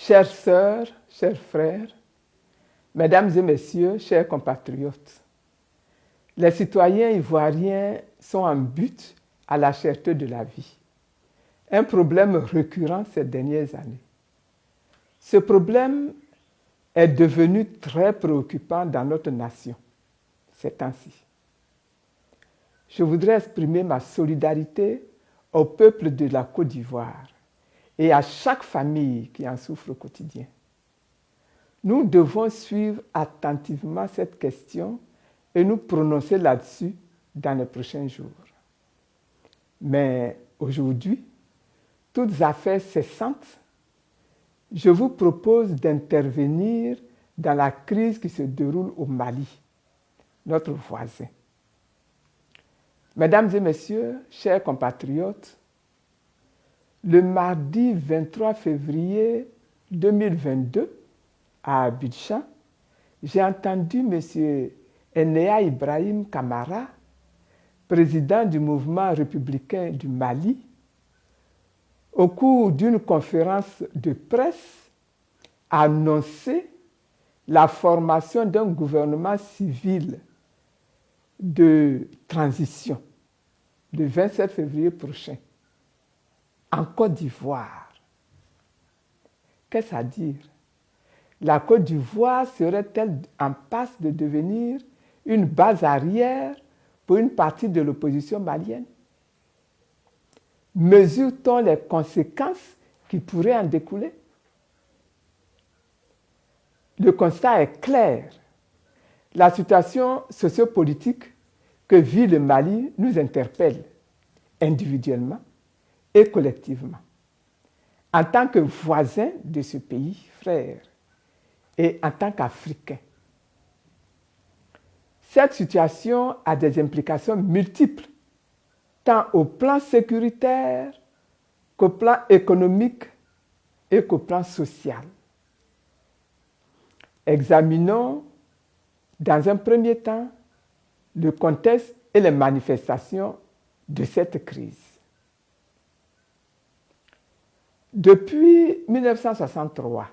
Chères sœurs, chers frères, mesdames et messieurs, chers compatriotes, les citoyens ivoiriens sont en butte à la cherté de la vie, un problème récurrent ces dernières années. Ce problème est devenu très préoccupant dans notre nation ces temps-ci. Je voudrais exprimer ma solidarité au peuple de la Côte d'Ivoire et à chaque famille qui en souffre au quotidien. Nous devons suivre attentivement cette question et nous prononcer là-dessus dans les prochains jours. Mais aujourd'hui, toutes affaires cessantes, je vous propose d'intervenir dans la crise qui se déroule au Mali, notre voisin. Mesdames et messieurs, chers compatriotes, le mardi 23 février 2022, à Abidjan, j'ai entendu M. Enea Ibrahim Kamara, président du mouvement républicain du Mali, au cours d'une conférence de presse, annoncer la formation d'un gouvernement civil de transition le 27 février prochain en Côte d'Ivoire. Qu'est-ce à dire? La Côte d'Ivoire serait-elle en passe de devenir une base arrière pour une partie de l'opposition malienne? Mesure-t-on les conséquences qui pourraient en découler? Le constat est clair. La situation sociopolitique que vit le Mali nous interpelle individuellement et collectivement, en tant que voisins de ce pays frère et en tant qu'Africains. Cette situation a des implications multiples, tant au plan sécuritaire qu'au plan économique et qu'au plan social. Examinons dans un premier temps le contexte et les manifestations de cette crise. Depuis 1963,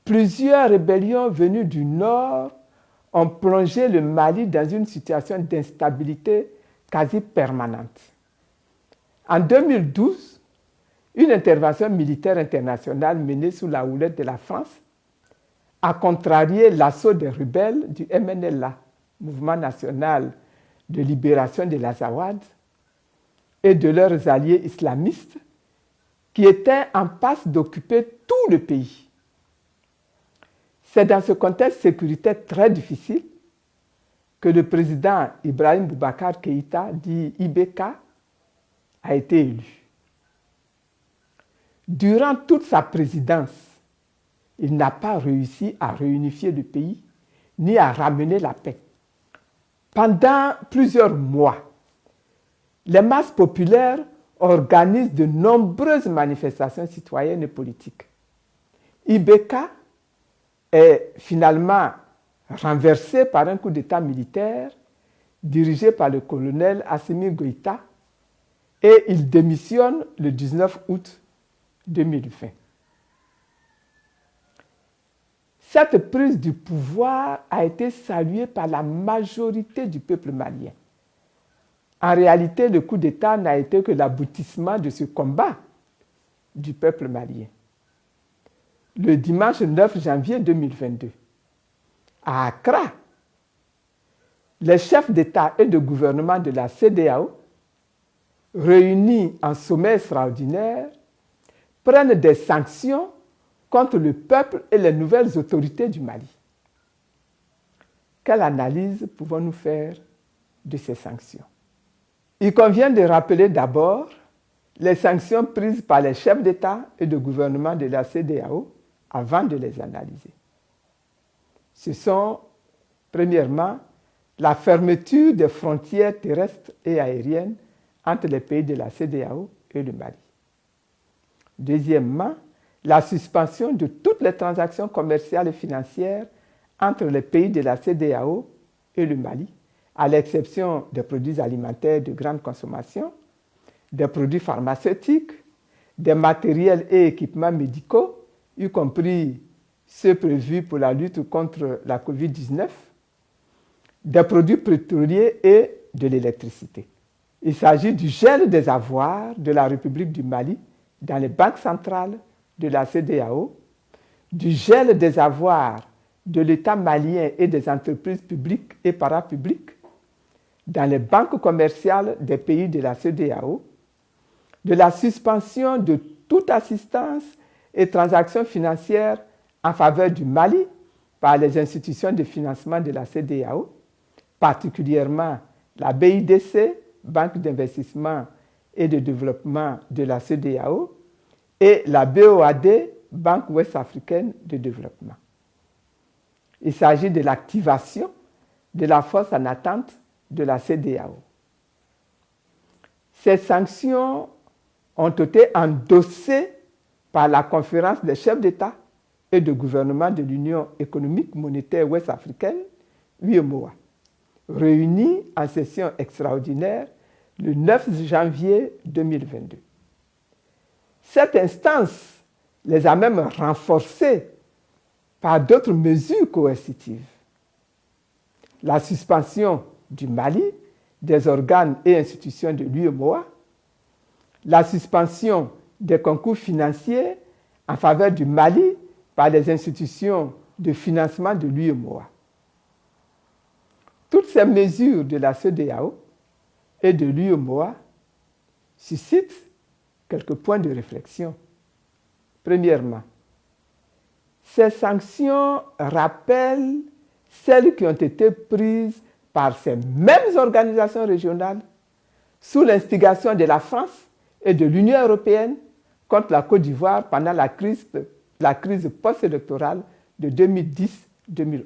plusieurs rébellions venues du Nord ont plongé le Mali dans une situation d'instabilité quasi permanente. En 2012, une intervention militaire internationale menée sous la houlette de la France a contrarié l'assaut des rebelles du MNLA, Mouvement national de libération de l'Azawad, et de leurs alliés islamistes qui étaient en passe d'occuper tout le pays. C'est dans ce contexte sécuritaire très difficile que le président Ibrahim Boubacar Keïta, dit IBK, a été élu. Durant toute sa présidence, il n'a pas réussi à réunifier le pays ni à ramener la paix. Pendant plusieurs mois, les masses populaires organisent de nombreuses manifestations citoyennes et politiques. IBK est finalement renversé par un coup d'État militaire dirigé par le colonel Assimi Goïta et il démissionne le 19 août 2020. Cette prise du pouvoir a été saluée par la majorité du peuple malien. En réalité, le coup d'État n'a été que l'aboutissement de ce combat du peuple malien. Le dimanche 9 janvier 2022, à Accra, les chefs d'État et de gouvernement de la CEDEAO, réunis en sommet extraordinaire, prennent des sanctions contre le peuple et les nouvelles autorités du Mali. Quelle analyse pouvons-nous faire de ces sanctions? Il convient de rappeler d'abord les sanctions prises par les chefs d'État et de gouvernement de la CEDEAO avant de les analyser. Ce sont, premièrement, la fermeture des frontières terrestres et aériennes entre les pays de la CEDEAO et le Mali. Deuxièmement, la suspension de toutes les transactions commerciales et financières entre les pays de la CEDEAO et le Mali, à l'exception des produits alimentaires de grande consommation, des produits pharmaceutiques, des matériels et équipements médicaux y compris ceux prévus pour la lutte contre la COVID-19, des produits pétroliers et de l'électricité. Il s'agit du gel des avoirs de la République du Mali dans les banques centrales de la CEDEAO, du gel des avoirs de l'État malien et des entreprises publiques et parapubliques dans les banques commerciales des pays de la CEDEAO, de la suspension de toute assistance et transactions financières en faveur du Mali par les institutions de financement de la CEDEAO, particulièrement la BIDC, Banque d'investissement et de développement de la CEDEAO, et la BOAD, Banque ouest-africaine de développement. Il s'agit de l'activation de la force en attente de la CEDEAO. Ces sanctions ont été endossées par la conférence des chefs d'État et de gouvernement de l'Union économique monétaire ouest-africaine, UEMOA, réunie en session extraordinaire le 9 janvier 2022. Cette instance les a même renforcées par d'autres mesures coercitives. La suspension du Mali des organes et institutions de l'UEMOA, la suspension des concours financiers en faveur du Mali par les institutions de financement de l'UEMOA. Toutes ces mesures de la CEDEAO et de l'UEMOA suscitent quelques points de réflexion. Premièrement, ces sanctions rappellent celles qui ont été prises par ces mêmes organisations régionales sous l'instigation de la France et de l'Union européenne contre la Côte d'Ivoire pendant la crise post-électorale de 2010-2011.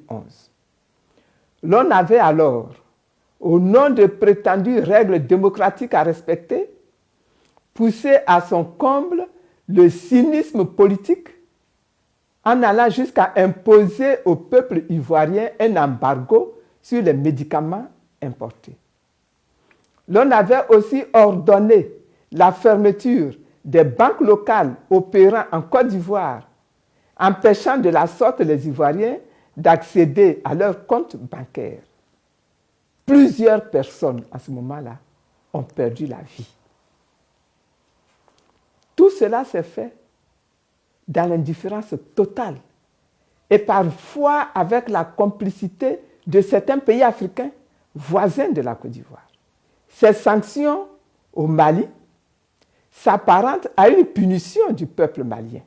L'on avait alors, au nom de prétendues règles démocratiques à respecter, poussé à son comble le cynisme politique en allant jusqu'à imposer au peuple ivoirien un embargo sur les médicaments importés. L'on avait aussi ordonné la fermeture des banques locales opérant en Côte d'Ivoire, empêchant de la sorte les Ivoiriens d'accéder à leurs comptes bancaires. Plusieurs personnes à ce moment-là ont perdu la vie. Tout cela s'est fait dans l'indifférence totale et parfois avec la complicité de certains pays africains voisins de la Côte d'Ivoire. Ces sanctions au Mali s'apparentent à une punition du peuple malien.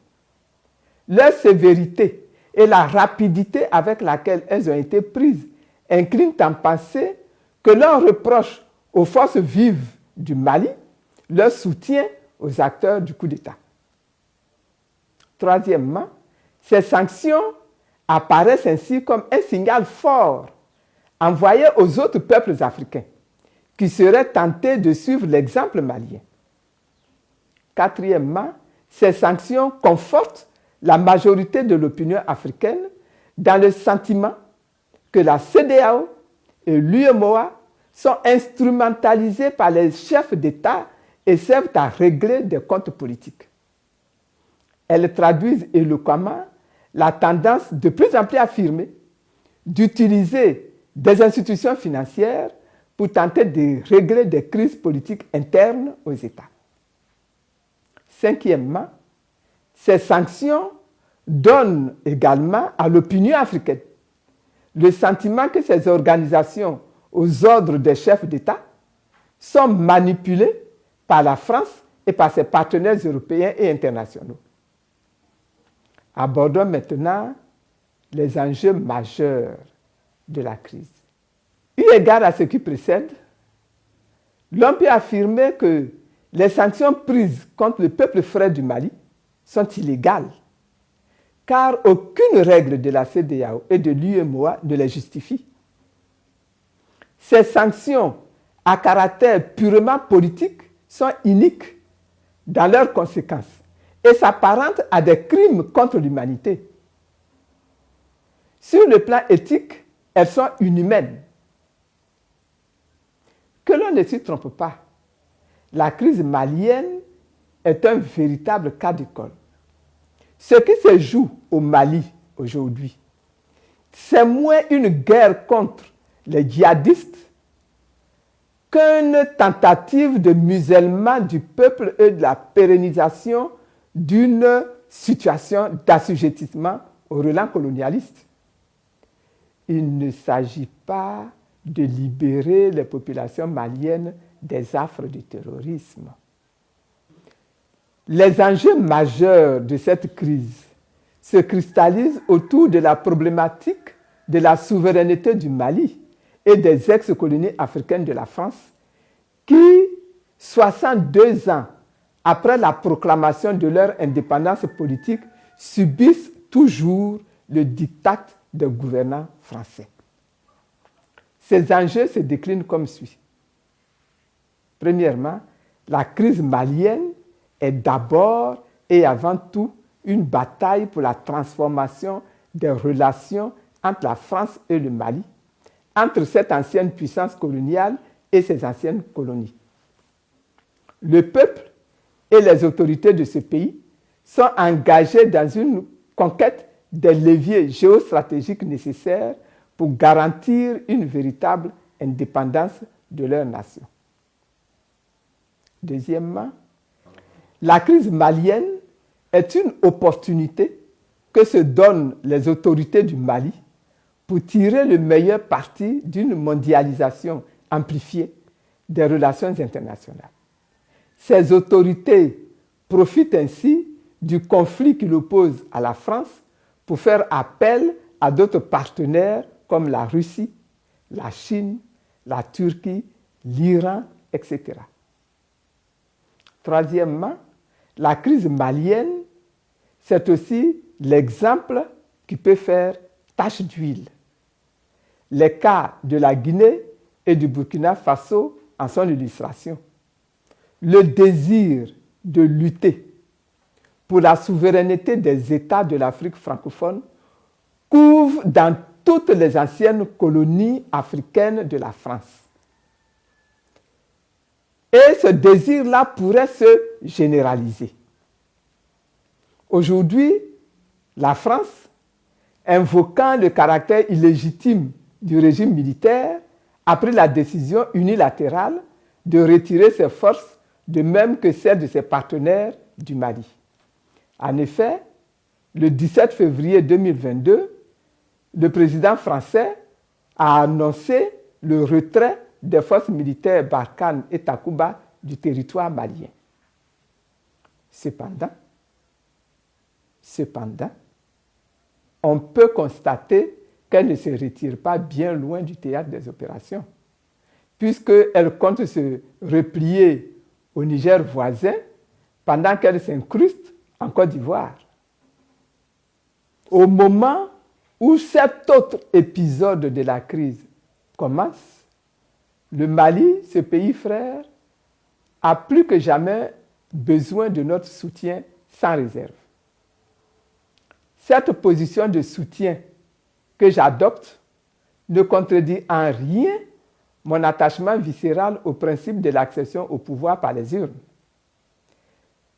Leur sévérité et la rapidité avec laquelle elles ont été prises inclinent à penser que l'on reproche aux forces vives du Mali leur soutien aux acteurs du coup d'État. Troisièmement, ces sanctions apparaissent ainsi comme un signal fort envoyé aux autres peuples africains qui seraient tentés de suivre l'exemple malien. Quatrièmement, ces sanctions confortent la majorité de l'opinion africaine dans le sentiment que la CEDEAO et l'UEMOA sont instrumentalisés par les chefs d'État et servent à régler des comptes politiques. Elles traduisent éloquemment la tendance de plus en plus affirmée d'utiliser des institutions financières pour tenter de régler des crises politiques internes aux États. Cinquièmement, ces sanctions donnent également à l'opinion africaine le sentiment que ces organisations aux ordres des chefs d'État sont manipulées par la France et par ses partenaires européens et internationaux. Abordons maintenant les enjeux majeurs de la crise. Eu égard à ce qui précède, l'on peut affirmer que les sanctions prises contre le peuple frère du Mali sont illégales, car aucune règle de la CEDEAO et de l'UEMOA ne les justifie. Ces sanctions à caractère purement politique sont iniques dans leurs conséquences et s'apparentent à des crimes contre l'humanité. Sur le plan éthique, elles sont inhumaines. Que l'on ne s'y trompe pas, la crise malienne est un véritable cas d'école. Ce qui se joue au Mali aujourd'hui, c'est moins une guerre contre les djihadistes qu'une tentative de musellement du peuple et de la pérennisation d'une situation d'assujettissement au relent colonialiste. Il ne s'agit pas de libérer les populations maliennes des affres du terrorisme. Les enjeux majeurs de cette crise se cristallisent autour de la problématique de la souveraineté du Mali et des ex-colonies africaines de la France qui, 62 ans après la proclamation de leur indépendance politique, subissent toujours le diktat des gouvernants français. Ces enjeux se déclinent comme suit. Premièrement, la crise malienne est d'abord et avant tout une bataille pour la transformation des relations entre la France et le Mali, entre cette ancienne puissance coloniale et ses anciennes colonies. Le peuple et les autorités de ce pays sont engagés dans une conquête des leviers géostratégiques nécessaires pour garantir une véritable indépendance de leur nation. Deuxièmement, la crise malienne est une opportunité que se donnent les autorités du Mali pour tirer le meilleur parti d'une mondialisation amplifiée des relations internationales. Ces autorités profitent ainsi du conflit qui l'oppose à la France pour faire appel à d'autres partenaires comme la Russie, la Chine, la Turquie, l'Iran, etc. Troisièmement, la crise malienne, c'est aussi l'exemple qui peut faire tache d'huile. Les cas de la Guinée et du Burkina Faso en sont l'illustration. Le désir de lutter pour la souveraineté des États de l'Afrique francophone couvre dans toutes les anciennes colonies africaines de la France. Et ce désir-là pourrait se généraliser. Aujourd'hui, la France, invoquant le caractère illégitime du régime militaire, a pris la décision unilatérale de retirer ses forces, de même que celles de ses partenaires du Mali. En effet, le 17 février 2022, le président français a annoncé le retrait des forces militaires Barkhane et Takuba du territoire malien. Cependant, on peut constater qu'elle ne se retire pas bien loin du théâtre des opérations, puisqu'elle compte se replier au Niger voisin pendant qu'elle s'incruste en Côte d'Ivoire. Au moment où cet autre épisode de la crise commence, le Mali, ce pays frère, a plus que jamais besoin de notre soutien sans réserve. Cette position de soutien que j'adopte ne contredit en rien mon attachement viscéral au principe de l'accession au pouvoir par les urnes.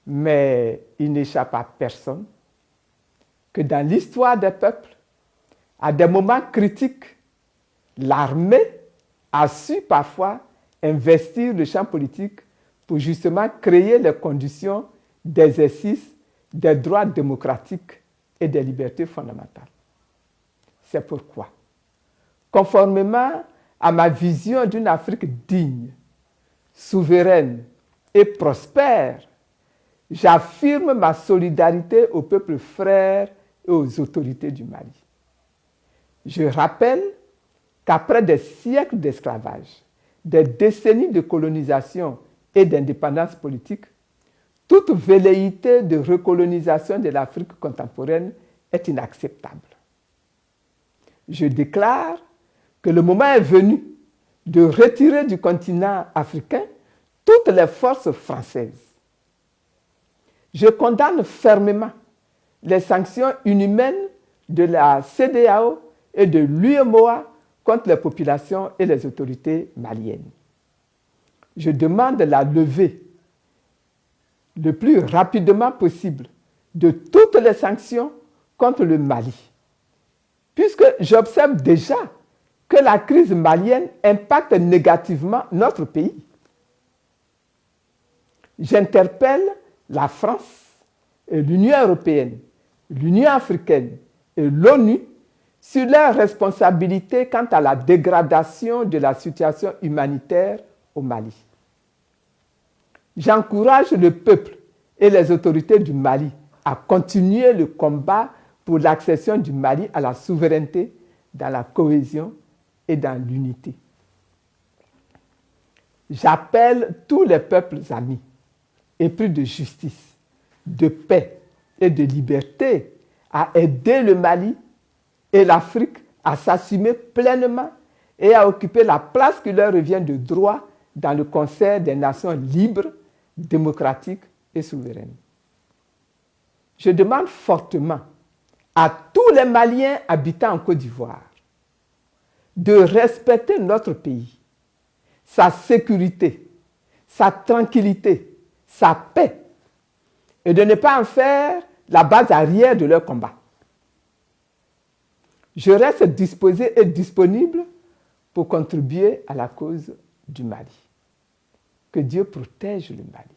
Mais il n'échappe à personne que dans l'histoire des peuples, à des moments critiques, l'armée a su parfois investir le champ politique pour justement créer les conditions d'exercice des droits démocratiques et des libertés fondamentales. C'est pourquoi, conformément à ma vision d'une Afrique digne, souveraine et prospère, j'affirme ma solidarité au peuple frère et aux autorités du Mali. Je rappelle qu'après des siècles d'esclavage, des décennies de colonisation et d'indépendance politique, toute velléité de recolonisation de l'Afrique contemporaine est inacceptable. Je déclare que le moment est venu de retirer du continent africain toutes les forces françaises. Je condamne fermement les sanctions inhumaines de la CEDEAO et de l'UEMOA contre les populations et les autorités maliennes. Je demande la levée le plus rapidement possible de toutes les sanctions contre le Mali, puisque j'observe déjà que la crise malienne impacte négativement notre pays. J'interpelle la France, et l'Union européenne, l'Union africaine et l'ONU sur leurs responsabilités quant à la dégradation de la situation humanitaire au Mali. J'encourage le peuple et les autorités du Mali à continuer le combat pour l'accession du Mali à la souveraineté dans la cohésion et dans l'unité. J'appelle tous les peuples amis, épris de justice, de paix et de liberté à aider le Mali et l'Afrique à s'assumer pleinement et à occuper la place qui leur revient de droit dans le concert des nations libres, démocratiques et souveraines. Je demande fortement à tous les Maliens habitant en Côte d'Ivoire de respecter notre pays, sa sécurité, sa tranquillité, sa paix, et de ne pas en faire la base arrière de leur combat. Je reste disposé et disponible pour contribuer à la cause du Mali. Que Dieu protège le Mali.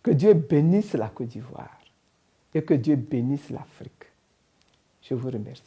Que Dieu bénisse la Côte d'Ivoire et que Dieu bénisse l'Afrique. Je vous remercie.